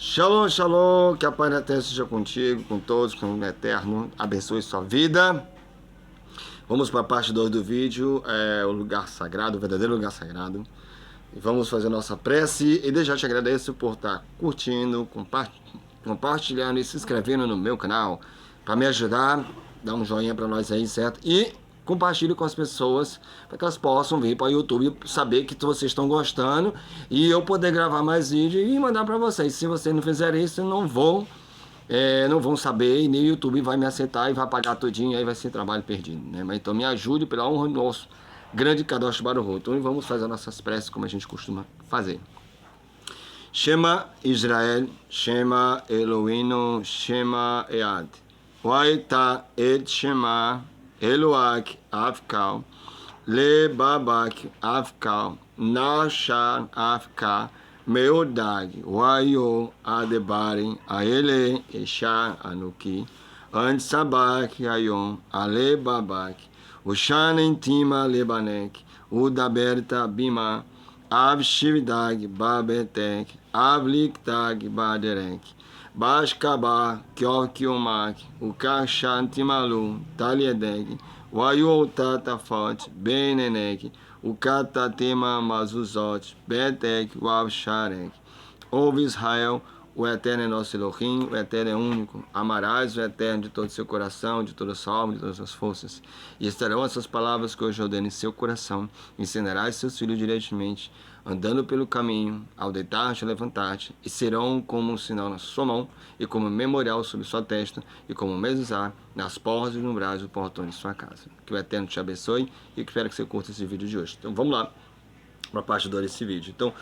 Shalom, shalom, que a paz da terra seja contigo, com todos, com o Eterno, abençoe sua vida. Vamos para a parte 2 do vídeo, o lugar sagrado, o verdadeiro lugar sagrado. E vamos fazer a nossa prece e desde já te agradeço por estar curtindo, compartilhando e se inscrevendo no meu canal. Para me ajudar, dá um joinha para nós aí, certo? E compartilhe com as pessoas para que elas possam vir para o YouTube saber que vocês estão gostando e eu poder gravar mais vídeo e mandar para vocês. Se vocês não fizerem isso, não vão saber e nem o YouTube vai me aceitar e vai pagar tudinho, aí vai ser trabalho perdido, né? Mas então me ajude pela honra do nosso grande Kadosh Baruch Hu. Então vamos fazer nossas preces como a gente costuma fazer. Shema Israel, Shema Eloheinu, Shema Ead. Waita et Shema Eloak Avkal, Lebabak Avkal, Nashan Avkal, Meodag, Wayo Adebarim, Aele Esha Anuki, Ansabak Ayom, Alebabak, Ushanen Tima Lebanek, Udaberta Bima, Avshivdag Babetek, Avliktag Baderek, Bashkaba Kyokiomak, Ukashantimalu, Taliedeg, Wayotata Benenek, Ukatatema Mazuzot, Betek Wavsharek. Ouve Israel, o Eterno é nosso Elohim, o Eterno é único. Amarás o Eterno de todo o seu coração, de toda a sua alma, de todas as forças. E estarão essas palavras que hoje ordeno em seu coração. Ensinarás seus filhos diretamente, andando pelo caminho, ao deitar-te e levantar-te, e serão como um sinal na sua mão, e como memorial sobre sua testa, e como mezuzá nas portas e no braço do portão de sua casa. Que o Eterno te abençoe e que espero que você curta esse vídeo de hoje. Então vamos lá para a parte 2 desse vídeo. Então,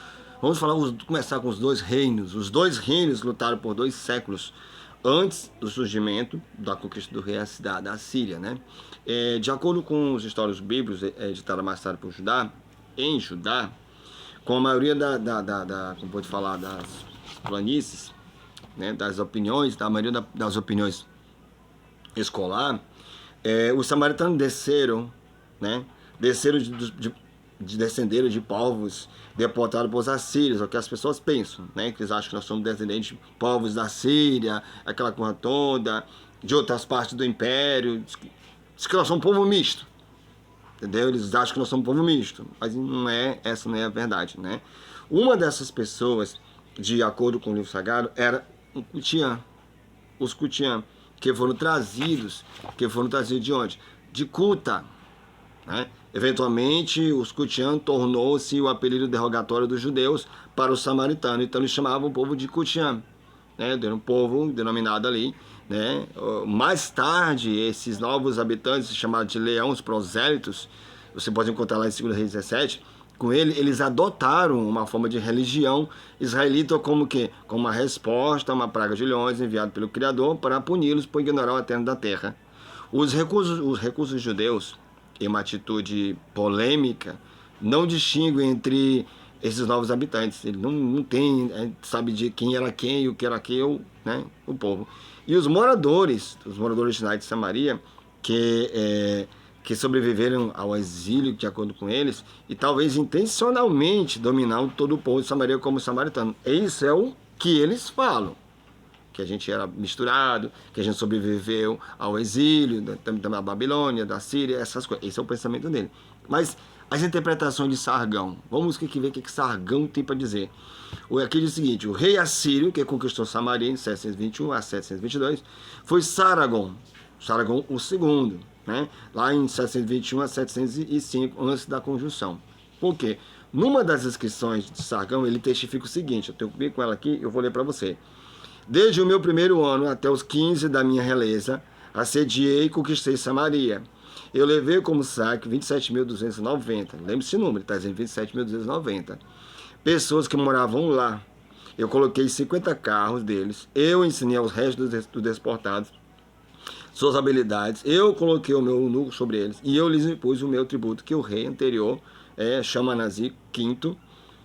vamos começar com os dois reinos. Os dois reinos lutaram por 2 séculos antes do surgimento da conquista do rei da Síria, né? De acordo com os histórios bíblicos editados mais tarde por Judá, em Judá, com a maioria como pode falar, das planícies, né, das opiniões, da maioria das opiniões escolar, os samaritanos desceram, né? Descenderam de povos deportados pelos assírios, é o que as pessoas pensam, né? Que eles acham que nós somos descendentes de povos da Síria, aquela coisa toda, de outras partes do império, diz que nós somos um povo misto, entendeu? Eles acham que nós somos um povo misto, mas essa não é a verdade, né? Uma dessas pessoas, de acordo com o livro sagrado, era um Cutiã, os Cutiã, que foram trazidos de onde? De Cuta, né? Eventualmente, os Cutiã tornou-se o apelido derrogatório dos judeus para os samaritanos. Então, eles chamavam o povo de Cutiã, né? Era um povo denominado ali, né? Mais tarde, esses novos habitantes, chamados de leão, os prosélitos, você pode encontrar lá em 2 Reis 17, com eles adotaram uma forma de religião israelita como uma resposta a uma praga de leões enviada pelo Criador para puni-los por ignorar o Eterno da terra. Os recursos judeus, em uma atitude polêmica, não distinguem entre esses novos habitantes. Ele não tem, sabe de quem era quem e o que era quem, né, o povo. E os moradores originais de Samaria, que sobreviveram ao exílio, de acordo com eles, e talvez intencionalmente dominaram todo o povo de Samaria como samaritano. Isso é o que eles falam. Que a gente era misturado, que a gente sobreviveu ao exílio, da Babilônia, da Síria, essas coisas. Esse é o pensamento dele. Mas as interpretações de Sargão, vamos ver o que Sargão tem para dizer. Aqui diz o seguinte: o rei assírio, que conquistou Samaria em 721 a 722, foi Sargão o segundo, né? Lá em 721 a 705, antes da conjunção. Por quê? Numa das inscrições de Sargão, ele testifica o seguinte, eu tenho comigo com ela aqui, eu vou ler para você. Desde o meu primeiro ano até os 15 da minha realeza, assediei e conquistei Samaria. Eu levei como saque 27.290. Lembre-se esse número, está dizendo 27.290. Pessoas que moravam lá. Eu coloquei 50 carros deles. Eu ensinei aos restos dos deportados suas habilidades. Eu coloquei o meu eunuco sobre eles. E eu lhes impus o meu tributo, que o rei anterior, Shamanazi V,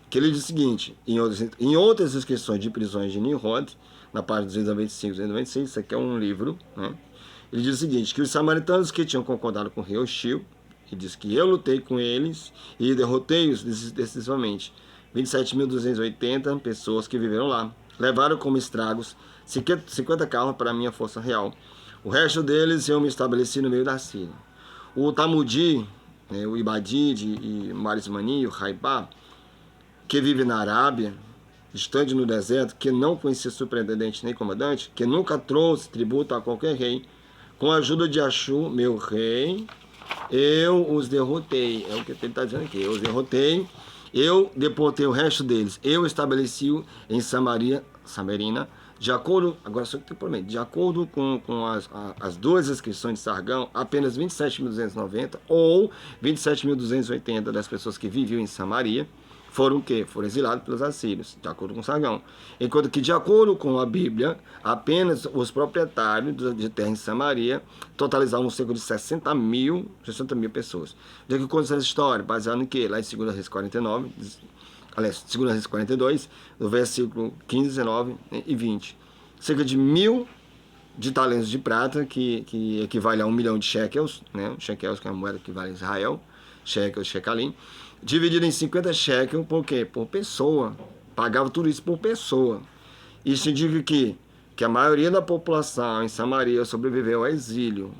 que ele diz o seguinte, em outras inscrições de prisões de Nimrod, na página 295 e 296, isso aqui é um livro, né? Ele diz o seguinte, que os samaritanos que tinham concordado com o rei Oshio, ele diz que eu lutei com eles e derrotei-os decisivamente. 27.280 pessoas que viveram lá. levaram como estragos 50 carros para a minha força real. O resto deles eu me estabeleci no meio da Síria. O Tamudi, o Ibadide e Marismani, o Raibá, que vive na Arábia, distante no deserto, que não conhecia superintendente nem comandante, que nunca trouxe tributo a qualquer rei, com a ajuda de Achu, meu rei, eu os derrotei. É o que ele está dizendo aqui. Eu os derrotei, eu deportei o resto deles. Eu estabeleci em Samarina, de acordo, agora só que tem problema, de acordo com as duas inscrições de Sargão, apenas 27.290 ou 27.280 das pessoas que viviam em Samaria foram o quê? Foram exilados pelos assírios, de acordo com Sargão. Enquanto que, de acordo com a Bíblia, apenas os proprietários de terra em Samaria totalizavam cerca de 60 mil pessoas. De que conta essa história? Baseado em quê? Lá em 2 Reis 49, aliás, 2 Reis 42, no versículo 15, 19 e 20. Cerca de 1.000 de talentos de prata, que equivale a 1 milhão de shekels, né? Shekels, que é a moeda que vale em Israel, shekels, shekalim, dividido em 50 shekels, por quê? Por pessoa. Pagava tudo isso por pessoa. Isso indica que a maioria da população em Samaria sobreviveu ao exílio.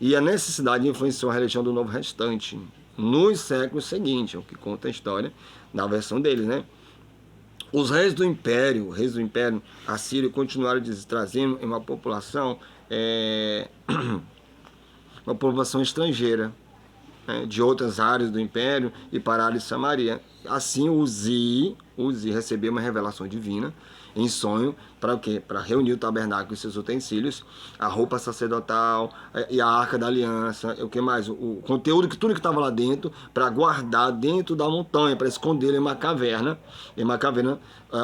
E a necessidade influenciou a religião do novo restante nos séculos seguintes, é o que conta a história na versão deles, né? Os reis do império assírio continuaram trazendo uma população estrangeira, né, de outras áreas do império e para a área de Samaria. Assim, Uzi recebeu uma revelação divina em sonho para o quê? Para reunir o tabernáculo e seus utensílios, a roupa sacerdotal e a arca da aliança, o que mais? O conteúdo, tudo que estava lá dentro, para guardar dentro da montanha, para esconder em uma caverna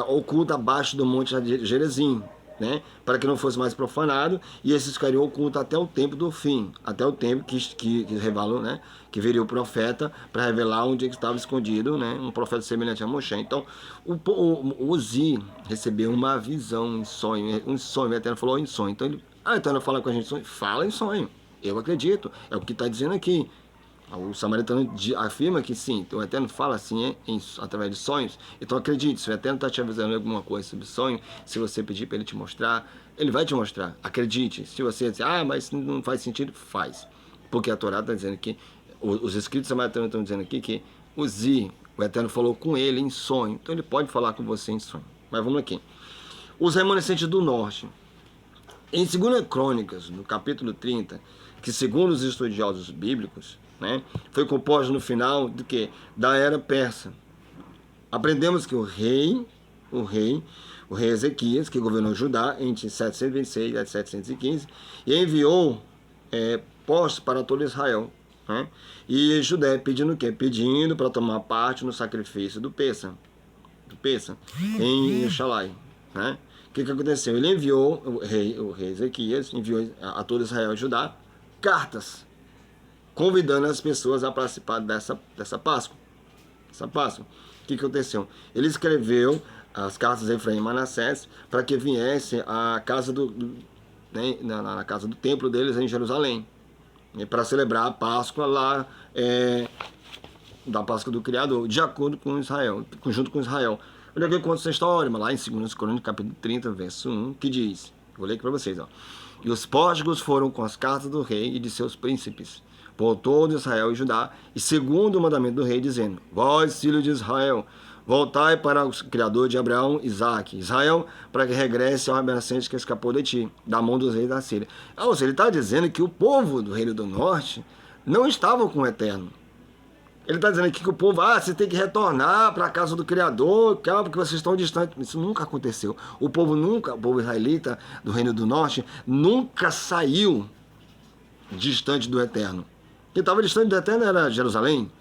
oculta abaixo do monte Gerizim, né? Para que não fosse mais profanado, e esses ficariam ocultos até o tempo do fim, até o tempo que revelou, né? Que viria o profeta para revelar onde estava escondido, né? Um profeta semelhante a Moshe. Então, o Uzi recebeu uma visão em sonho, o Eterno falou em sonho. Então, o Eterno fala com a gente em sonho, fala em sonho. Eu acredito, é o que está dizendo aqui. O samaritano afirma que sim, então o Eterno fala assim, através de sonhos. Então acredite, se o Eterno está te avisando alguma coisa sobre sonho, se você pedir para ele te mostrar, ele vai te mostrar. Acredite. Se você dizer, mas não faz sentido, faz. Porque a Torá está dizendo que, os escritos samaritanos estão dizendo aqui que o Eterno falou com ele em sonho. Então ele pode falar com você em sonho. Mas vamos aqui. Os remanescentes do norte. Em 2 Crônicas, no capítulo 30, que segundo os estudiosos bíblicos, né, foi composto no final do que? Da era persa. Aprendemos que o rei Ezequias, que governou Judá entre 726 e 715, e enviou postos para todo Israel, né, e Judá pedindo o quê? Pedindo para tomar parte no sacrifício do Pessa em Xalai, né? O que aconteceu? Ele enviou, o rei Ezequias enviou a todo Israel e Judá cartas convidando as pessoas a participar dessa Páscoa. O que aconteceu? Ele escreveu as cartas de Efraim e Manassés para que viesse à casa na casa do templo deles em Jerusalém, para celebrar a Páscoa lá, da Páscoa do Criador, de acordo com Israel, junto com Israel. Olha aqui conta essa história, lá em 2 Crônicas, capítulo 30, verso 1, que diz, vou ler aqui para vocês, e os pórtigos foram com as cartas do rei e de seus príncipes, por todo Israel e Judá, e segundo o mandamento do rei, dizendo, vós, filhos de Israel, voltai para o Criador de Abraão, Isaque, Israel, para que regresse ao remanescente que escapou de ti, da mão dos reis da Síria. Ou seja, ele está dizendo que o povo do Reino do Norte não estava com o Eterno. Ele está dizendo aqui que o povo, você tem que retornar para a casa do Criador, porque vocês estão distantes. Isso nunca aconteceu. O povo israelita do Reino do Norte, nunca saiu distante do Eterno. Quem estava distante do Eterno era Jerusalém.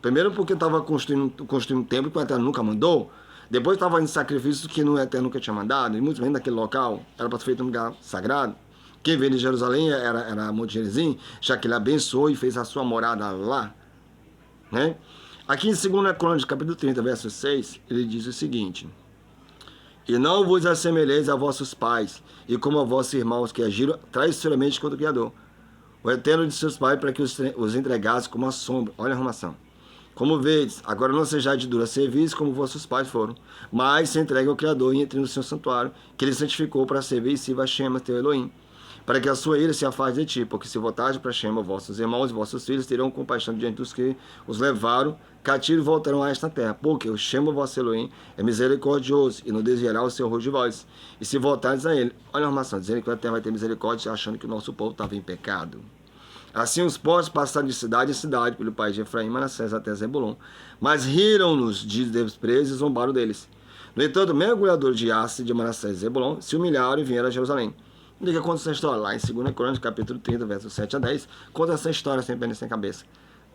Primeiro porque estava construindo um templo que o Eterno nunca mandou. Depois estava em sacrifícios que o Eterno nunca tinha mandado. E muito bem naquele local, era para ser feito um lugar sagrado. Quem veio de Jerusalém era Monte Gerizim, já que ele abençoou e fez a sua morada lá. Né? Aqui em 2 Crônicas, capítulo 30, verso 6, ele diz o seguinte: e não vos assemelheis a vossos pais, e como a vossos irmãos que agiram traiçoeiramente contra o Criador. O Eterno de seus pais para que os entregasse como a sombra. Olha a arrumação. Como vedes, agora não sejais de dura serviço como vossos pais foram, mas se entregue ao Criador e entre no seu santuário, que ele santificou para servir e sirva a Shema, teu Elohim, para que a sua ira se afaste de ti, porque se voltares para Shema, vossos irmãos e vossos filhos terão compaixão diante dos que os levaram cativos e voltarão a esta terra, porque o Shema, vosso Elohim, é misericordioso e não desviará o seu rosto de vós, e se voltares a ele, olha a armação, dizendo que a terra vai ter misericórdia, achando que o nosso povo estava em pecado. Assim os povos passaram de cidade em cidade pelo país de Efraim, Manassés até Zebulon, mas riram-nos de desprezo e zombaram deles. No entanto, mergulhadores de Asse, de Manassés e Zebulon se humilharam e vieram a Jerusalém. O que conta essa história? Lá em 2 Crônicas, capítulo 30, versos 7 a 10, conta essa história sem pena e sem cabeça,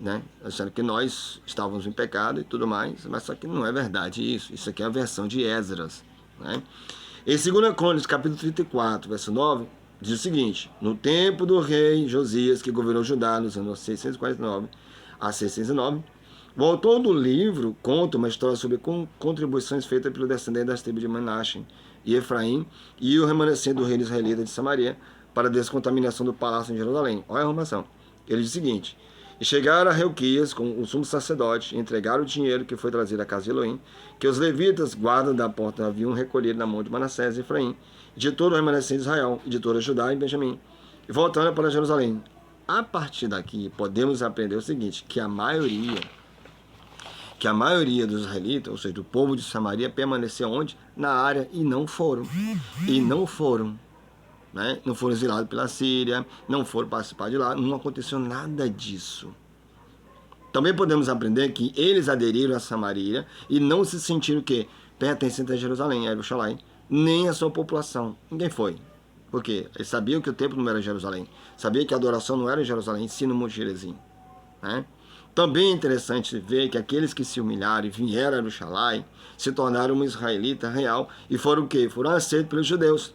né? Achando que nós estávamos em pecado e tudo mais, mas só que não é verdade isso aqui é a versão de Esdras, né? Em 2 Crônicas, capítulo 34, verso 9, diz o seguinte: no tempo do rei Josias, que governou Judá nos anos 649 a 609, voltou do livro, conta uma história sobre contribuições feitas pelo descendente das tribos de Manassés e Efraim e o remanescente do reino israelita de Samaria para a descontaminação do palácio em Jerusalém. Olha a informação. Ele diz o seguinte: e chegaram a Reuquias com o sumo sacerdote e entregaram o dinheiro que foi trazido à casa de Elohim, que os levitas, guardas da porta, haviam recolhido na mão de Manassés e Efraim, de todo o remanescente de Israel, e de toda Judá e Benjamim, e voltando para Jerusalém. A partir daqui, podemos aprender o seguinte, que a maioria dos israelitas, ou seja, do povo de Samaria, permaneceu onde? Na área, e não foram. Né? Não foram exilados pela Síria, não foram participar de lá, não aconteceu nada disso. Também podemos aprender que eles aderiram a Samaria e não se sentiram o quê? Pertencentes a Jerusalém, a Jerusalém, nem a sua população. Ninguém foi. Por quê? Eles sabiam que o templo não era em Jerusalém, sabiam que a adoração não era em Jerusalém, sim no Monte Gerizim, né? Também é interessante ver que aqueles que se humilharam e vieram a Jerusalém se tornaram um israelita real e foram o quê? Foram aceitos pelos judeus,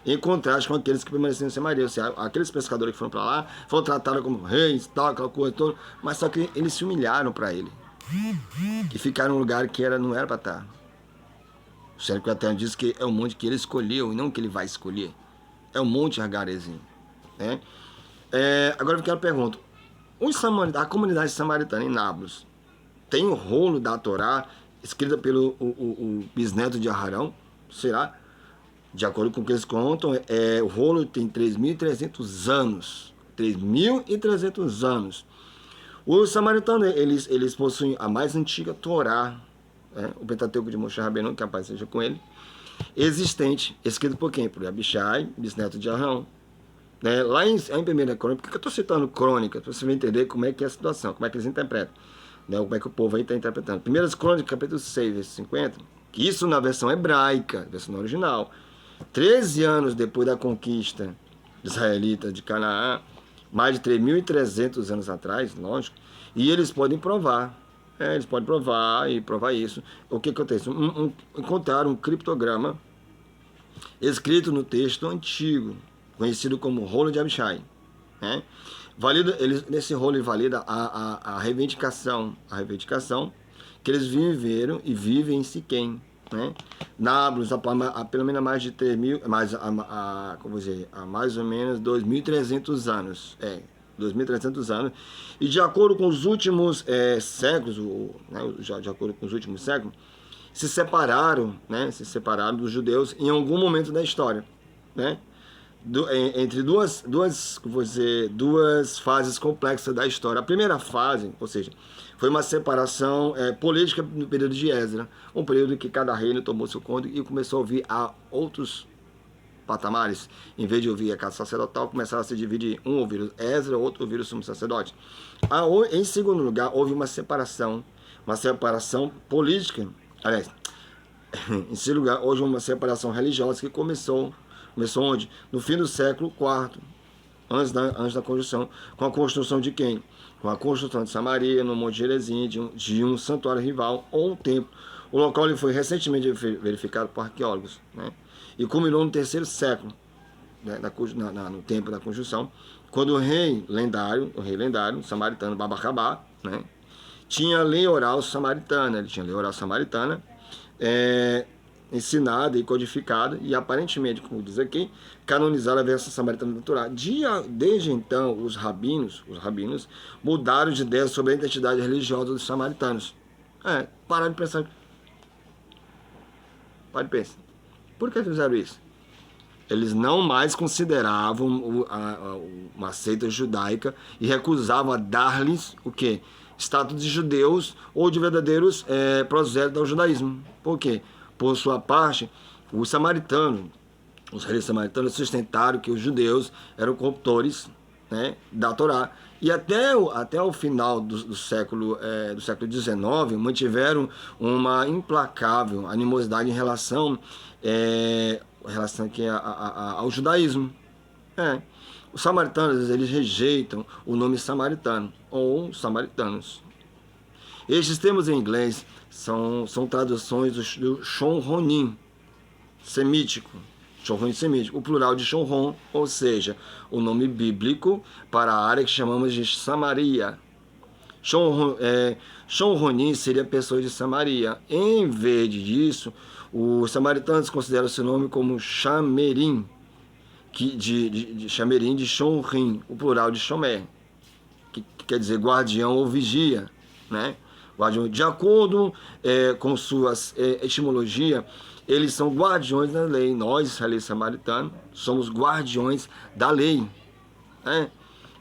em contraste com aqueles que permaneceram em Samaria. Ou seja, aqueles pescadores que foram para lá foram tratados como reis, tal, aquela coisa toda, mas só que eles se humilharam para ele, que ficaram num lugar que não era para estar. O Sérgio Eterno diz que é o monte que ele escolheu e não que ele vai escolher. É o monte Hagarezim, né? Agora eu quero perguntar: a comunidade samaritana em Nablus tem o rolo da Torá escrita pelo o bisneto de Aharão? Será? De acordo com o que eles contam, o rolo tem 3.300 anos. 3.300 anos. Os samaritanos, eles possuem a mais antiga Torá, o Pentateuco de Moshe Rabbeinu, que a paz seja com ele, existente, escrito por quem? Por Abishai, bisneto de Arão. Lá em 1 Crônica, por que eu estou citando Crônica? Para você entender como é que é a situação, como é que eles interpretam, como é que o povo aí está interpretando. 1 Crônica, capítulo 6, verso 50, que isso na versão hebraica, versão original, 13 anos depois da conquista israelita de Canaã, mais de 3.300 anos atrás, lógico, e eles podem provar. Eles podem provar e provar isso. O que acontece? Encontraram um criptograma escrito no texto antigo, conhecido como rolo de Abishai. Nesse rolo ele valida a reivindicação que eles viveram e vivem em Siquém. Nablus, há pelo menos mais de 3.000, há mais ou menos 2.300 anos. 2.300 anos. E de acordo com os últimos séculos, de acordo com os últimos séculos, se separaram dos judeus em algum momento da história, entre duas fases complexas da história. A primeira fase, ou seja, foi uma separação política no período de Esdras, um período em que cada reino tomou seu conta e começou a ouvir a outros patamares. Em vez de ouvir a casa sacerdotal, começaram a se dividir. Um ouvir Esdras, outro ouvir o sumo sacerdote. Em segundo lugar, houve uma separação política. Aliás, em segundo lugar, houve uma separação religiosa que começou onde? No fim do século IV, antes da construção. Com a construção de quem? Com a construção de Samaria, no Monte Gerizim, de um santuário rival ou um templo. O local ele foi recentemente verificado por arqueólogos, e culminou no terceiro século, no tempo da construção, quando o rei lendário samaritano Babacabá, tinha lei oral samaritana. Ele tinha lei oral samaritana, ensinada e codificada, e aparentemente, como diz aqui, canonizada a versão samaritana da Torá. Desde então, os rabinos mudaram de ideia sobre a identidade religiosa dos samaritanos. Pararam de pensar. Para de pensar. Por que fizeram isso? Eles não mais consideravam uma seita judaica e recusavam a dar-lhes o quê? Status de judeus ou de verdadeiros prosélitos ao judaísmo. Por quê? Por sua parte, os reis samaritanos sustentaram que os judeus eram corruptores, né, da Torá. E até o final do século XIX mantiveram uma implacável animosidade em relação aqui ao judaísmo. Os samaritanos, eles rejeitam o nome samaritano ou samaritanos. Estes termos em inglês são traduções do Shonronim semítico. Shonronim semítico, o plural de Shonron, ou seja, o nome bíblico para a área que chamamos de Samaria. Shonronim seria pessoas de Samaria. Em vez disso, os samaritanos consideram esse nome como Shamerim, de Shamerim de Shonrim, o plural de Shomer, que quer dizer guardião ou vigia, né? De acordo com suas etimologia, eles são guardiões da lei. Nós, israelenses samaritanos, somos guardiões da lei.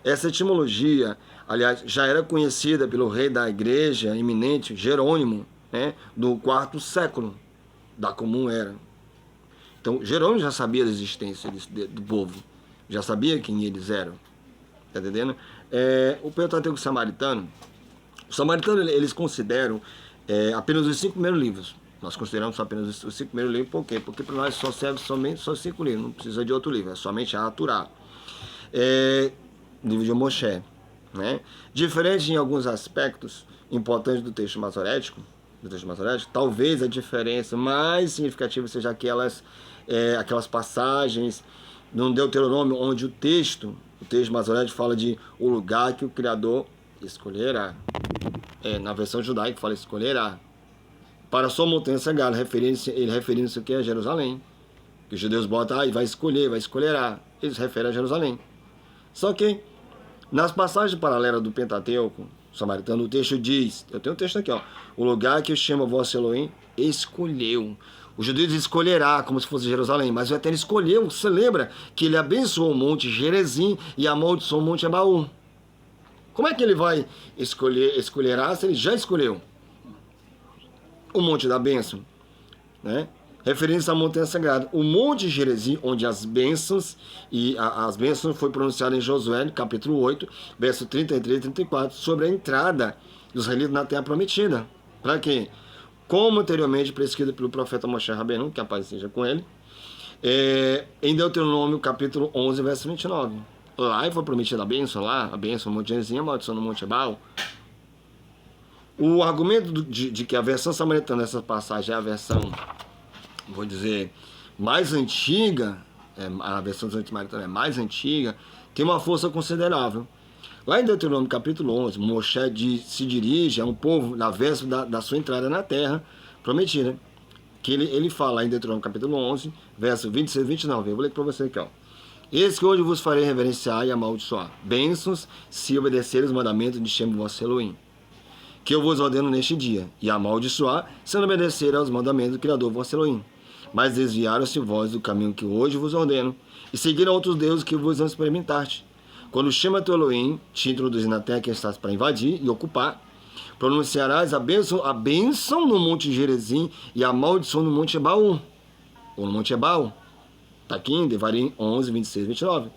Essa etimologia, aliás, já era conhecida pelo rei da igreja eminente, Jerônimo, do IV século da Comum Era. Então, Jerônimo já sabia da existência do povo, já sabia quem eles eram. Está entendendo? O Pentateuco samaritano, os samaritanos, eles consideram apenas os 5 primeiros livros. Nós consideramos apenas os 5 primeiros livros, por quê? Porque para nós só serve somente 5 livros, não precisa de outro livro, é somente a Torá. Livro de Moshe, né? Diferente em alguns aspectos importantes do texto masorético, talvez a diferença mais significativa seja aquelas passagens no Deuteronômio, onde o texto masorético fala de o lugar que o Criador escolherá. Na versão judaica fala escolherá. Para a sua montanha sagrada, ele referindo-se aqui a Jerusalém. Que os judeus botam, vai escolherá. Eles referem a Jerusalém. Só que, nas passagens paralelas do Pentateuco samaritano, o texto diz, eu tenho um texto aqui, o lugar que chama vosso Elohim escolheu. Os judeus escolherá, como se fosse Jerusalém, mas o Eterno escolheu. Você lembra que ele abençoou o monte Gerezim e amaldiçoou o monte Ebaú? Como é que ele vai escolherá se ele já escolheu o monte da bênção, né? Referindo-se à montanha sagrada. O monte Gerezim, onde as bênçãos foi pronunciada em Josué, capítulo 8, verso 33 e 34, sobre a entrada dos israelitas na terra prometida. Para quê? Como anteriormente prescrito pelo profeta Moshe Rabbeinu, que a paz seja com ele, em Deuteronômio, capítulo 11, verso 29. Lá foi prometida a bênção, a bênção no monte Gerezim, a maldição no monte Ebal. O argumento de que a versão samaritana dessa passagem é a versão, vou dizer, mais antiga, a versão samaritana é mais antiga, tem uma força considerável. Lá em Deuteronômio capítulo 11, Moshe se dirige a um povo na véspera da sua entrada na terra prometida. Que ele fala em Deuteronômio capítulo 11, verso 26 e 29. Eu vou ler para você aqui. Eis que hoje vos farei reverenciar e amaldiçoar. Bênçãos se obedecerem os mandamentos de Shem vosso Elohim, que eu vos ordeno neste dia, e amaldiçoar se não obedecer aos mandamentos do Criador vosso Elohim. Mas desviaram-se vós do caminho que hoje vos ordeno, e seguiram outros deuses que vos não experimentaste. Quando chama teu Elohim, te introduzir na terra que estás para invadir e ocupar, pronunciarás a bênção no monte Gerezim e a maldição no monte Ebaú. Ou no monte Ebal. Está aqui em Devarim 11, 26 e 29.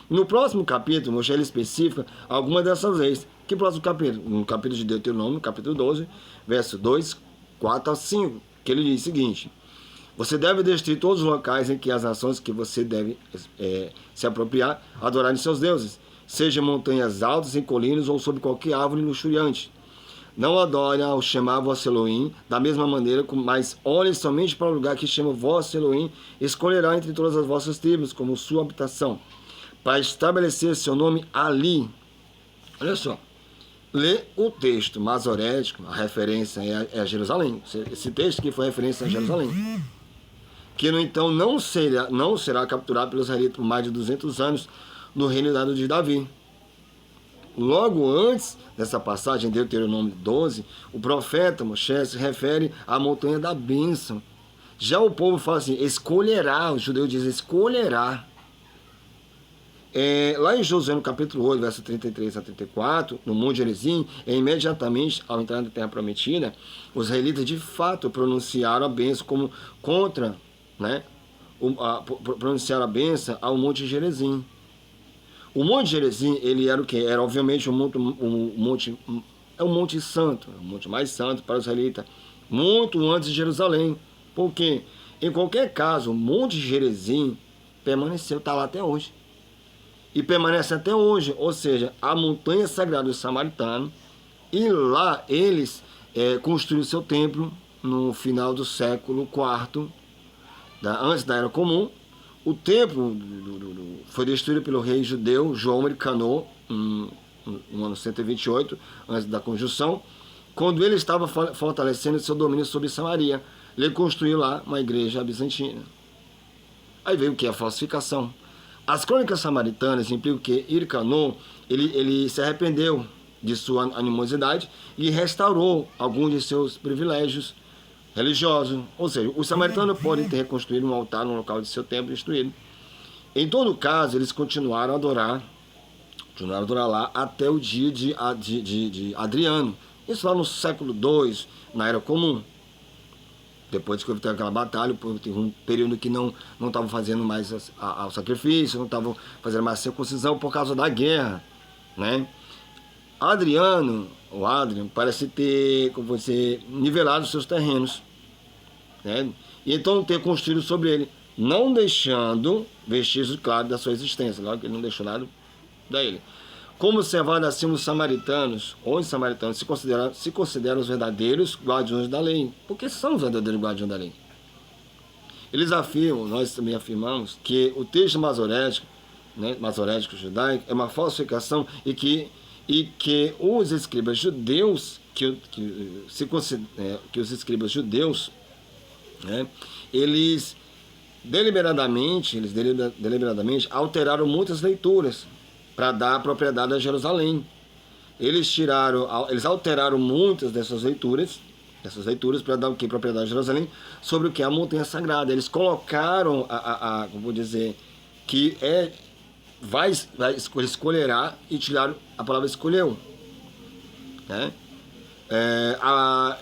No próximo capítulo, Moshe especifica algumas dessas leis. Que próximo capítulo? No capítulo de Deuteronômio, capítulo 12, verso 2, 4 a 5, que ele diz o seguinte: você deve destruir todos os locais em que as nações que você deve se apropriar adorarem seus deuses, seja montanhas altas, em colinas ou sob qualquer árvore luxuriante. Não adore ao chamar vosso Elohim da mesma maneira, mas olhem somente para o lugar que chama vosso Elohim, escolherá entre todas as vossas tribos como sua habitação, para estabelecer seu nome ali. Olha só, lê o texto masorético, a referência é a Jerusalém. Esse texto que foi referência a Jerusalém. que no então não será capturado pelos israelitas por mais de 200 anos no reinado de Davi. Logo antes dessa passagem, em Deuteronômio 12, o profeta Moshe se refere à montanha da bênção. Já o povo fala assim, escolherá, o judeu diz escolherá. Lá em Josué, no capítulo 8, verso 33 a 34, no Monte Gerizim, imediatamente ao entrar na terra prometida, os israelitas de fato pronunciaram a bênção como contra, né? Pronunciaram a bênção ao Monte Gerizim. O Monte Gerizim, ele era o quê? Era obviamente um monte santo, o monte mais santo para os israelitas, muito antes de Jerusalém. Porque, em qualquer caso, o Monte Gerizim permaneceu, está lá até hoje. E permanece até hoje, ou seja, a montanha sagrada dos samaritanos, e lá eles construíram seu templo no final do século IV, antes da Era Comum. O templo foi destruído pelo rei judeu João Mercano no ano 128, antes da conjunção, quando ele estava fortalecendo seu domínio sobre Samaria. Ele construiu lá uma igreja bizantina. Aí veio o que? A falsificação. As crônicas samaritanas implicam que Hircano, ele se arrependeu de sua animosidade e restaurou alguns de seus privilégios religiosos. Ou seja, os samaritanos podem ter reconstruído um altar no local de seu templo destruído. Em todo caso, eles continuaram a adorar lá até o dia de Adriano. Isso lá no século II, na Era Comum. Depois que houve aquela batalha, teve um período que não estavam fazendo mais o sacrifício, não estavam fazendo mais circuncisão por causa da guerra, né? Adriano parece ter, como você, nivelado seus terrenos, né? E então ter construído sobre ele, não deixando vestígios claros da sua existência, logo que ele não deixou nada da ele. Como observado assim, os samaritanos se consideram os verdadeiros guardiões da lei. Porque são os verdadeiros guardiões da lei. Eles afirmam, nós também afirmamos, que o texto masorético, né, masorético judaico, é uma falsificação e que os escribas judeus, que os escribas judeus, né, eles deliberadamente alteraram muitas leituras para dar propriedade a Jerusalém. Eles alteraram muitas dessas leituras para dar o que? Propriedade a Jerusalém, sobre o que é a montanha sagrada. Eles colocaram como vou dizer, que escolherá, e tiraram a palavra escolheu, né?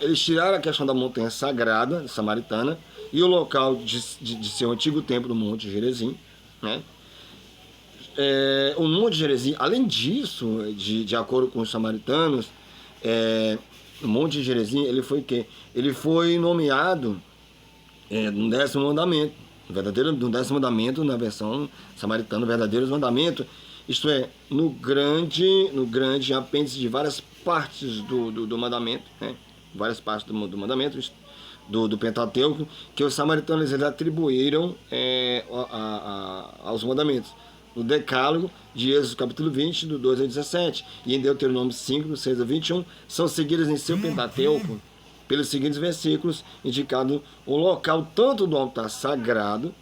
Eles tiraram a questão da montanha sagrada samaritana e o local de seu antigo templo no Monte Gerizim, né? O Monte Gerizim, além disso, de acordo com os samaritanos, o Monte Gerizim, ele foi nomeado no 10º mandamento, no 10º mandamento, na versão samaritana, verdadeiro mandamento, isto é, no grande apêndice de várias partes do mandamento, né? Várias partes do mandamento, do Pentateuco, que os samaritanos eles atribuíram aos mandamentos. No Decálogo de Êxodo capítulo 20, do 2 ao 17, e em Deuteronômio 5, do 6 ao 21, são seguidas em seu Pentateuco pelos seguintes versículos, indicando o local tanto do altar sagrado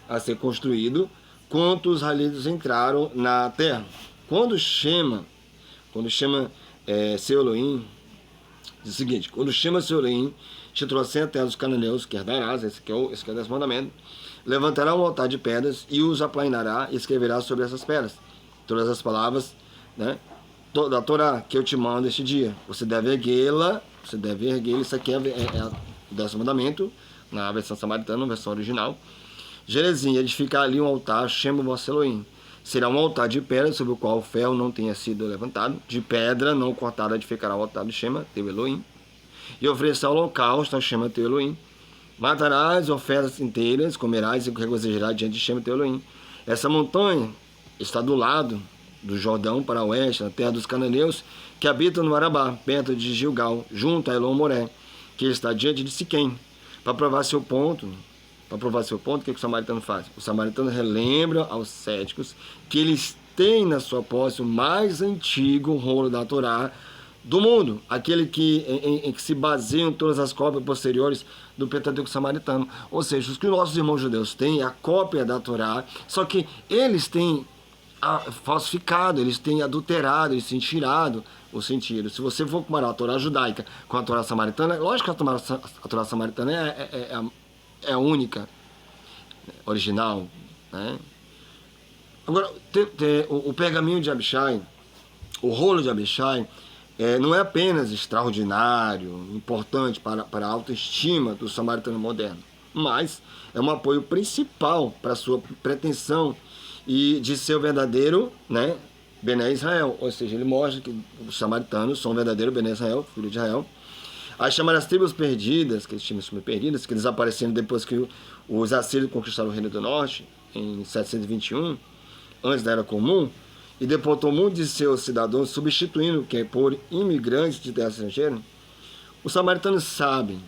a ser construído, quanto os israelitas entraram na terra. Quando chama seu Elohim, diz o seguinte: quando chama seu Elohim, te trouxer a terra dos cananeus, que herdarás, esse que é o 10º mandamento, levantará um altar de pedras e os aplainará e escreverá sobre essas pedras todas as palavras, né, da Torá que eu te mando este dia. Você deve erguê-la, isso aqui é o 10º mandamento, na versão samaritana, na versão original. Gerizim, edificar ali um altar, chama o vosso Elohim. Será um altar de pedra, sobre o qual o ferro não tenha sido levantado. De pedra não cortada edificará o altar de Shema, teu Elohim. E oferecerá holocausto ao Shema, teu Elohim. Matarás ofertas inteiras, comerás e regozijarás diante de Shema, teu Elohim. Essa montanha está do lado do Jordão para o oeste, na terra dos cananeus, que habitam no Arabá, perto de Gilgal, junto a Elon-Moré, que está diante de Siquém. Para provar seu ponto, o que o samaritano faz? O samaritano relembra aos céticos que eles têm na sua posse o mais antigo rolo da Torá do mundo, aquele em que se baseiam todas as cópias posteriores do Pentateuco samaritano. Ou seja, os que os nossos irmãos judeus têm, a cópia da Torá, só que eles têm falsificado, eles têm adulterado, eles têm tirado o sentido. Se você for comparar a Torá judaica com a Torá samaritana, lógico que a Torá samaritana é a única, original, né? Agora, o pergaminho de Abishai, o rolo de Abishai, não é apenas extraordinário, importante para a autoestima do samaritano moderno, mas é um apoio principal para a sua pretensão e de ser o verdadeiro, né, Bené Israel. Ou seja, ele mostra que os samaritanos são o verdadeiro Bené Israel, filho de Israel. As chamadas tribos perdidas, que eles tinham perdidas, que eles apareceram depois que os assírios conquistaram o Reino do Norte, em 721, antes da Era Comum, e deportou muitos de seus cidadãos, substituindo que por imigrantes de terra estrangeira. Os samaritanos sabem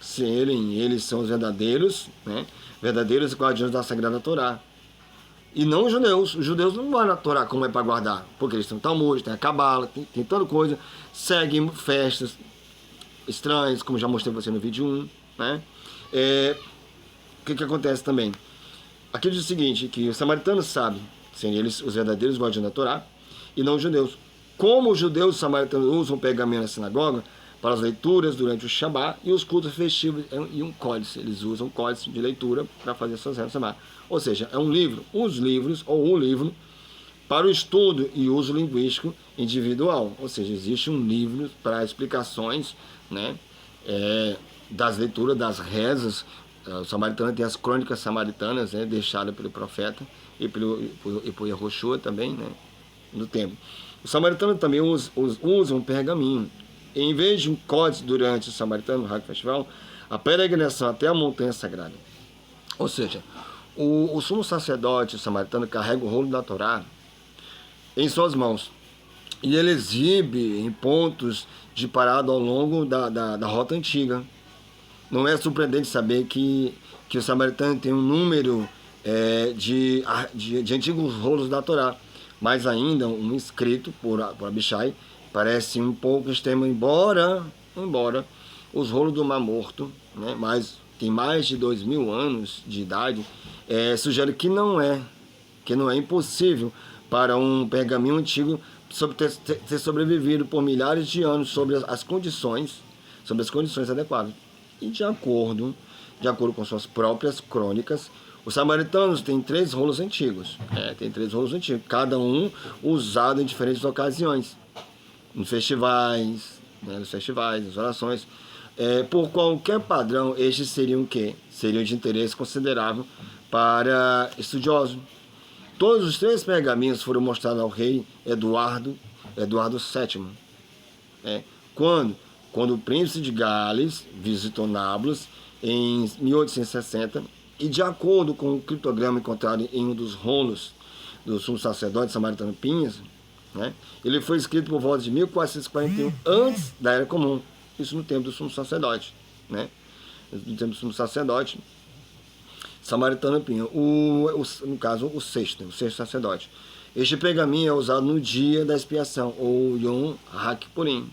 se eles são os verdadeiros, né, verdadeiros guardiões da Sagrada Torá. E não os judeus. Os judeus não guardam a Torá como é para guardar, porque eles têm o Talmud, tem a Cabala, tem tanta coisa, seguem festas estranhas, como já mostrei para você no vídeo 1. Né? O que acontece também? Aqui diz o seguinte, que os samaritanos sabem, sendo eles os verdadeiros guardiões da Torá, e não os judeus. Como os judeus e os samaritanos usam o pergaminho na sinagoga para as leituras durante o Shabat e os cultos festivos e um códice. Eles usam códice de leitura para fazer suas rezas Shabat. Ou seja, é um livro, os livros, ou um livro, para o estudo e uso linguístico individual. Ou seja, existe um livro para explicações, né, das leituras, das rezas. O samaritano tem as crônicas samaritanas, né, deixadas pelo profeta e por Yehoshua também, né, no templo. Os samaritanos também usam um pergaminho. Em vez de um códice durante o samaritano, no Hag Festival, a peregrinação até a montanha sagrada. Ou seja, o sumo sacerdote samaritano carrega o rolo da Torá em suas mãos. E ele exibe em pontos de parada ao longo da rota antiga. Não é surpreendente saber que o samaritano tem um número de antigos rolos da Torá. Mais ainda, um escrito por Abishai parece um pouco extremo, embora os rolos do Mar Morto, né, mas tem mais de 2000 anos de idade, sugere que não é impossível para um pergaminho antigo ter sobrevivido por milhares de anos sobre as condições adequadas. E de acordo com suas próprias crônicas, os samaritanos têm 3 rolos antigos. Cada um usado em diferentes ocasiões. Nos festivais, nas orações. Por qualquer padrão, estes seriam o quê? Seriam de interesse considerável para estudiosos. Todos os 3 pergaminhos foram mostrados ao rei Eduardo VII. Quando o príncipe de Gales visitou Nápoles em 1860, e de acordo com o criptograma encontrado em um dos rolos do sumo sacerdote samaritano Pinhas, né, ele foi escrito por volta de 1441, antes da Era Comum. Isso no tempo do sumo sacerdote. Né? No tempo do sumo sacerdote samaritano Pinhas. No caso, o sexto sacerdote. Este pergaminho é usado no dia da expiação, ou Yom HaKippurim,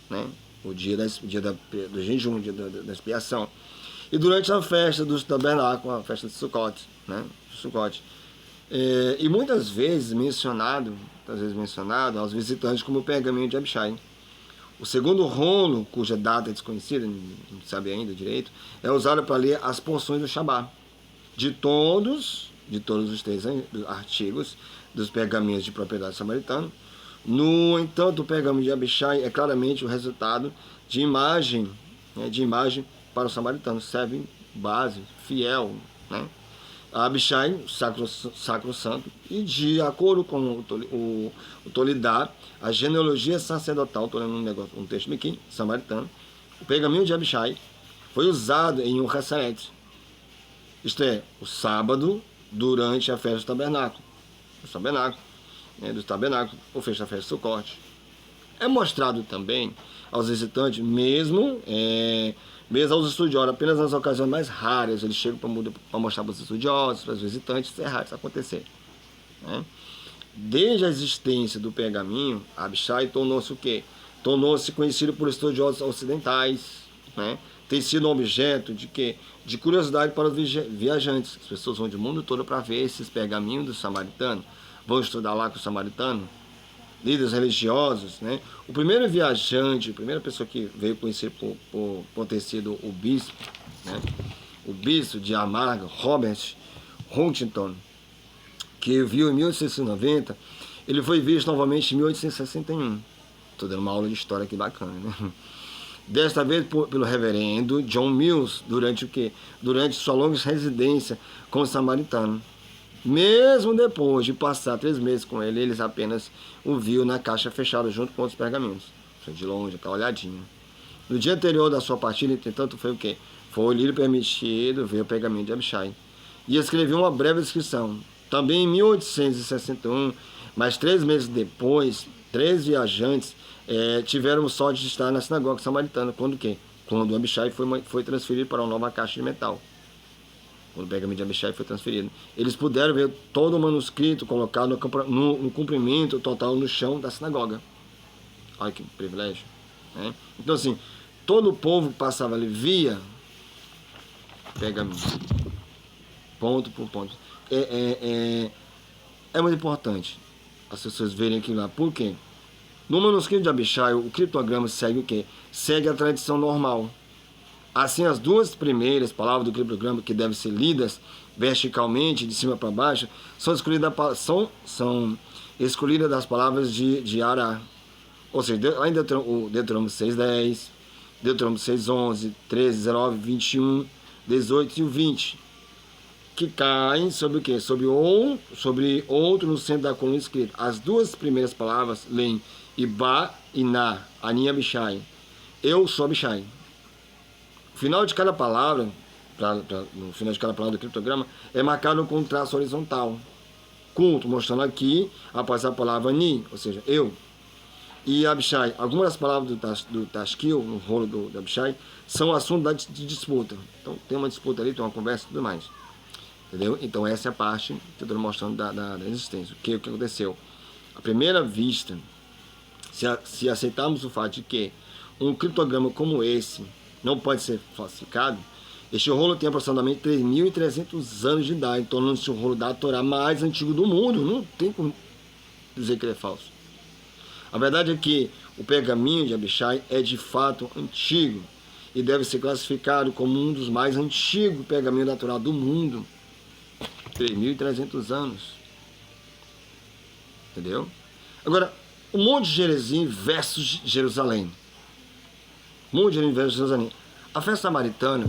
né? O dia do jejum, dia da expiação. E durante a festa dos tabernáculos, a festa de Sukkot, né? E muitas vezes mencionado aos visitantes como o pergaminho de Abishai. O segundo rolo, cuja data é desconhecida, não sabe ainda direito, é usado para ler as porções do Shabat. De todos os 3 artigos dos pergaminhos de propriedade samaritana. No entanto, o pergaminho de Abishai é claramente o resultado de imagem para o samaritano, serve base, fiel, né? A Abishai, sacro santo, e de acordo com o Tolidá, a genealogia sacerdotal, estou lendo um texto aqui, samaritano, o pergaminho de Abishai foi usado em um Hasaret, isto é, o sábado, durante a festa do tabernáculo, ou festa da festa de Sukkot. É mostrado também aos visitantes, mesmo aos estudiosos, apenas nas ocasiões mais raras, eles chegam para mostrar para os estudiosos, para os visitantes, isso é raro isso acontecer. Né? Desde a existência do pergaminho, Abishai tornou-se o quê? tornou-se conhecido por estudiosos ocidentais, né? Tem sido um objeto de quê? De curiosidade para os viajantes. As pessoas vão do mundo todo para ver esses pergaminhos do samaritano, vão estudar lá com o samaritano, líderes religiosos, né? O primeiro viajante, a primeira pessoa que veio conhecer por ter sido o bispo, né? O bispo de Amarga, Robert Huntington, que viu em 1890, ele foi visto novamente em 1861. Estou dando uma aula de história aqui bacana, né? Desta vez pelo reverendo John Mills, durante o quê? Durante sua longa residência com o samaritano. Mesmo depois de passar 3 meses com ele, eles apenas o viu na caixa fechada junto com outros pergaminhos. De longe, aquela olhadinha. No dia anterior da sua partida, entretanto, foi o quê? Foi-lhe permitido ver o pergaminho de Abishai. E escreveu uma breve descrição. Também em 1861, mais 3 meses depois, 3 viajantes tiveram sorte de estar na sinagoga samaritana. Quando o quê? Quando o Abishai foi transferido para uma nova caixa de metal. Quando o pergaminho de Abishai foi transferido. Eles puderam ver todo o manuscrito colocado no comprimento total no chão da sinagoga. Olha que privilégio. Né? Então assim, todo o povo que passava ali via pergaminho. Ponto por ponto. É muito importante as pessoas verem aquilo lá. Por quê? No manuscrito de Abishai, o criptograma segue o quê? Segue a tradição normal. Assim, as 2 primeiras palavras do criptograma, que devem ser lidas verticalmente, de cima para baixo, são escolhidas das palavras de Ará. Ou seja, ainda o Deuteronômio 6:10, Deuteronômio 6:11, 13, 19, 21, 18 e o 20. Que caem sobre o quê? Sobre outro no centro da coluna escrita. As 2 primeiras palavras leem Iba e Na, Ani Abishai. Eu sou Abishai. O final de cada palavra, no final de cada palavra do criptograma, é marcado com um traço horizontal. Culto, mostrando aqui, após a palavra Ni, ou seja, eu. E Abishai, algumas das palavras do Tasquil, no rolo do Abishai, são assunto de disputa. Então tem uma disputa ali, tem uma conversa e tudo mais. Entendeu? Então essa é a parte que eu estou mostrando da existência. O que aconteceu? À primeira vista, se aceitarmos o fato de que um criptograma como esse não pode ser falsificado, este rolo tem aproximadamente 3.300 anos de idade, tornando-se o rolo da Torá mais antigo do mundo. Não tem como dizer que ele é falso. A verdade é que o pergaminho de Abishai é de fato antigo e deve ser classificado como um dos mais antigos pergaminhos da Torá do mundo. 3.300 anos. Entendeu? Agora, o Monte Gerizim versus Jerusalém. Monte Gerizim versus Jerusalém. A festa samaritana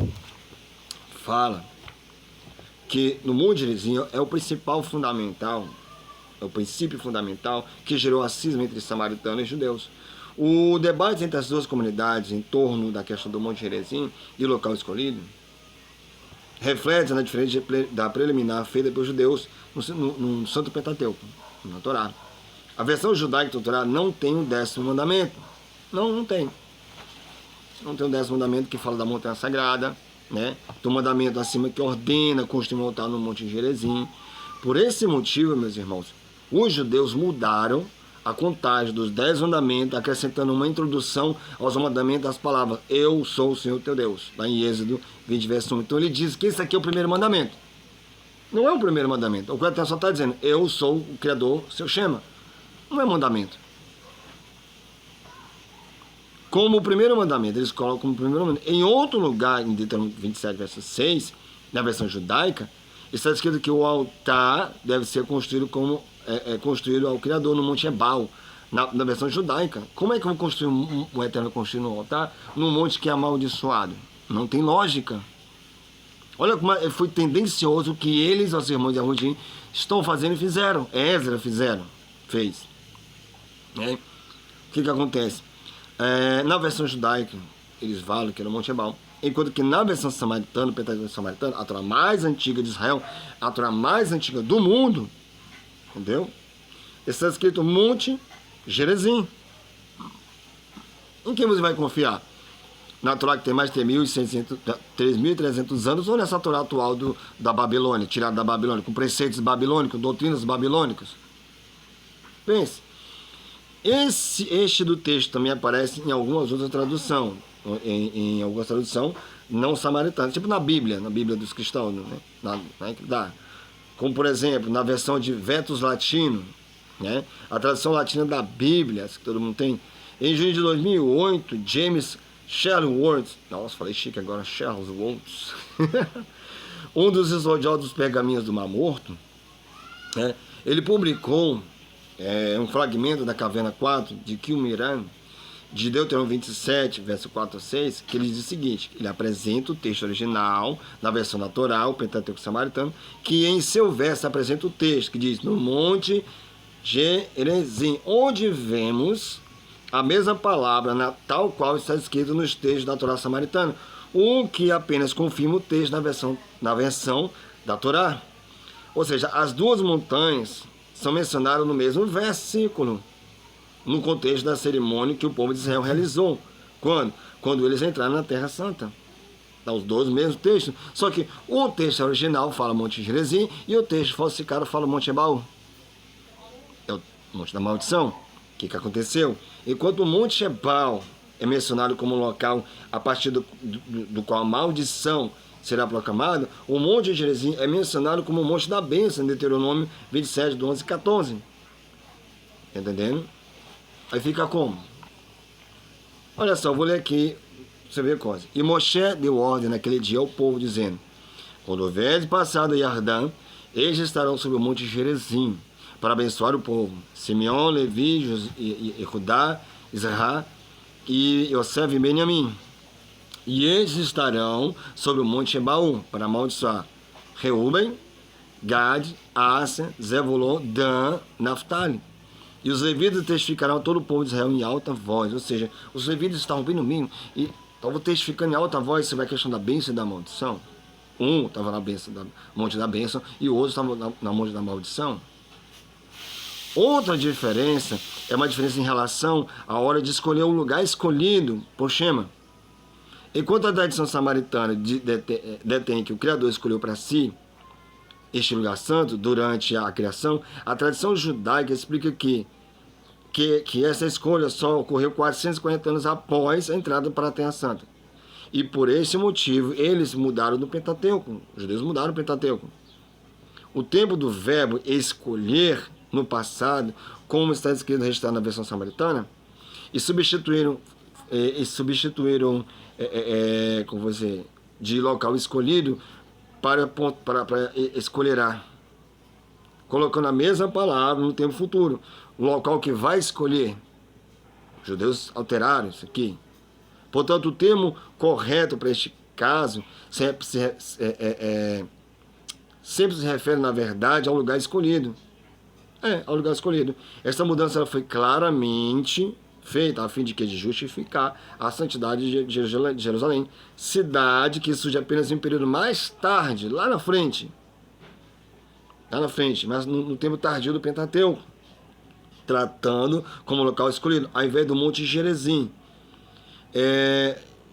fala que no Monte Gerizim é o principal fundamental, é o princípio fundamental que gerou a cisma entre samaritanos e judeus. O debate entre as 2 comunidades em torno da questão do Monte Gerizim e o local escolhido reflete na diferença da preliminar feita pelos judeus no Santo Pentateuco, na Torá. A versão judaica da Torá não tem o 10º mandamento. Não tem. Não tem o 10º mandamento que fala da montanha sagrada, né? Tem um mandamento acima que ordena construir um altar no Monte Gerizim. Por esse motivo, meus irmãos, os judeus mudaram a contagem dos 10 mandamentos, acrescentando uma introdução aos mandamentos das palavras Eu sou o Senhor teu Deus, lá em Êxodo 20, verso 1. Então ele diz que esse aqui é o primeiro mandamento. Não é o primeiro mandamento. O que só está dizendo, eu sou o Criador, seu Shema. Não é mandamento. Como o primeiro mandamento, eles colocam como primeiro mandamento. Em outro lugar, em Deuteronômio 27, verso 6, na versão judaica, está escrito que o altar deve ser construído construído ao Criador no Monte Ebal, na versão judaica. Como é que eu vou construir um Eterno construir um altar num monte que é amaldiçoado? Não tem lógica. Olha como foi tendencioso o que eles, os irmãos de Arudim, estão fazendo e fizeram. Ezra fez. O que acontece? Na versão judaica, eles falam que era o Monte Ebal. Enquanto que na versão samaritana, a Torá mais antiga de Israel, a Torá mais antiga do mundo, entendeu? Está escrito Monte Gerizim. Em quem você vai confiar? Na Torá que tem mais de 3.300 anos, ou nessa Torá atual da Babilônia, tirada da Babilônia, com preceitos babilônicos, doutrinas babilônicas? Pense. Este do texto também aparece em algumas outras traduções, em algumas traduções não samaritanas, tipo na Bíblia dos cristãos, né? Como, por exemplo, na versão de Vetus Latino, né? A tradução latina da Bíblia, que todo mundo tem. Em junho de 2008, James Sherwood, nossa, falei chique agora, Sherwood, um dos estudiosos dos pergaminhos do Mar Morto, né? Ele publicou um fragmento da Caverna 4 de Qumran, de Deuteronômio 27, verso 4 a 6, que ele diz o seguinte: ele apresenta o texto original, na versão natural, o Pentateuco Samaritano, que em seu verso apresenta o texto, que diz: no Monte Gerizim, onde vemos a mesma palavra, tal qual está escrito nos textos da Torá Samaritana, o que apenas confirma o texto na versão da Torá. Ou seja, as duas montanhas são mencionadas no mesmo versículo, no contexto da cerimônia que o povo de Israel realizou. Quando eles entraram na Terra Santa. Então, os dois mesmos textos. Só que o texto original fala Monte Gerizim e o texto falsificado fala Monte Ebaú. É o Monte da Maldição. O que aconteceu? Enquanto o Monte Ebal é mencionado como local a partir do qual a maldição será proclamada, o Monte Gerizim é mencionado como o Monte da Bênção, em Deuteronômio 27, do 11 e 14. Entendendo? Aí fica como? Olha só, vou ler aqui, pra você ver a coisa. E Moshe deu ordem naquele dia ao povo, dizendo: quando houveres passado Jordão, eles estarão sobre o Monte Gerizim, para abençoar o povo. Simeão, Levi, Judá, Israel e Yosef e Benjamim. E eles estarão sobre o Monte Ebaú, para amaldiçoar Reuben, Gad, Aser, Zebulon, Dan, Naftali. E os levitas testificarão a todo o povo de Israel em alta voz. Ou seja, os levitas estavam bem no mínimo e estavam testificando em alta voz sobre a questão da bênção e da maldição. Um estava na Monte da Bênção e o outro estava na Monte da Maldição. Outra diferença é uma diferença em relação à hora de escolher o lugar escolhido por Shema. Enquanto a tradição samaritana detém que o Criador escolheu para si este lugar santo durante a criação, a tradição judaica explica que essa escolha só ocorreu 440 anos após a entrada para a Terra Santa. E por esse motivo, eles mudaram do Pentateuco. Os judeus mudaram o Pentateuco. O tempo do verbo escolher no passado, como está escrito registrado na versão samaritana, e substituíram como você, de local escolhido para escolherá, colocando a mesma palavra no tempo futuro. O local que vai escolher. Os judeus alteraram isso aqui. Portanto, o termo correto para este caso sempre se refere, na verdade, ao lugar escolhido. Ao lugar escolhido. Essa mudança foi claramente feita a fim de justificar a santidade de Jerusalém, cidade que surge apenas em um período mais tarde, lá na frente, mas no tempo tardio do Pentateuco, tratando como local escolhido, ao invés do Monte Gerizim.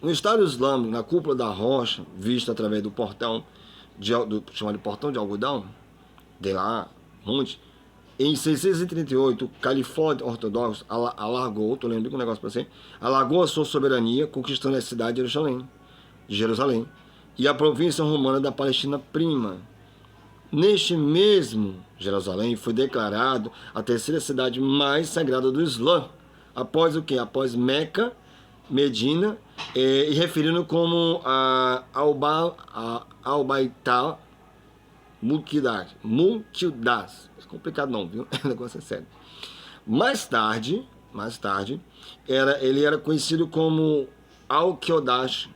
No Estado Islâmico, na cúpula da rocha, vista através do portão, chamado Portão de Algodão, de lá, monte. Em 638, o Califórnia Ortodoxo alargou, estou lembrando um negócio para você, alargou a sua soberania, conquistando a cidade de Jerusalém, e a província romana da Palestina Prima. Neste mesmo Jerusalém foi declarado a terceira cidade mais sagrada do Islã, após o quê? Após Meca, Medina, e referindo como Al-Baital Mulkidas. É complicado não, viu? O negócio é sério. Mais tarde, ele era conhecido como Al-Qiodash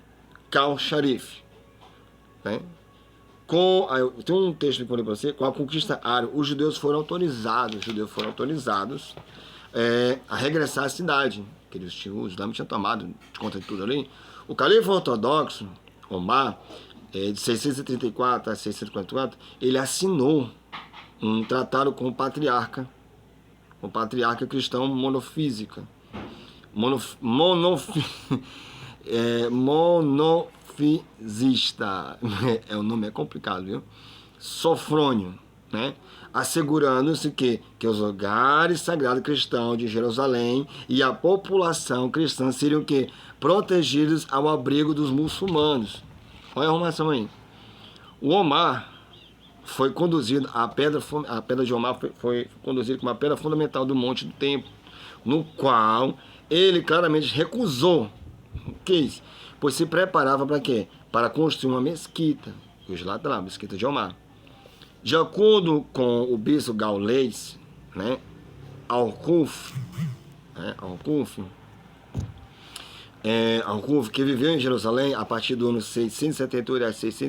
Kal-Sharif. Né? Tem um texto que eu falei para você, com a conquista árabe, os judeus foram autorizados a regressar à cidade, que o Islã tinha tomado conta de tudo ali. O califa ortodoxo, Omar, de 634 a 644, ele assinou um tratado com o patriarca cristão monofisita. Monofisista. O nome é complicado, viu? Sofrônio. né? Assegurando-se que os lugares sagrados cristãos de Jerusalém e a população cristã seriam que protegidos ao abrigo dos muçulmanos. Olha a arrumação aí. O Omar foi conduzido, a pedra de Omar foi conduzida como a pedra fundamental do monte do templo, no qual ele claramente recusou, quis, pois se preparava para quê? Para construir uma mesquita, hoje lá está lá, a mesquita de Omar. De acordo com o bispo gaulês, né, Al-Kuf, que viveu em Jerusalém a partir do ano 678 a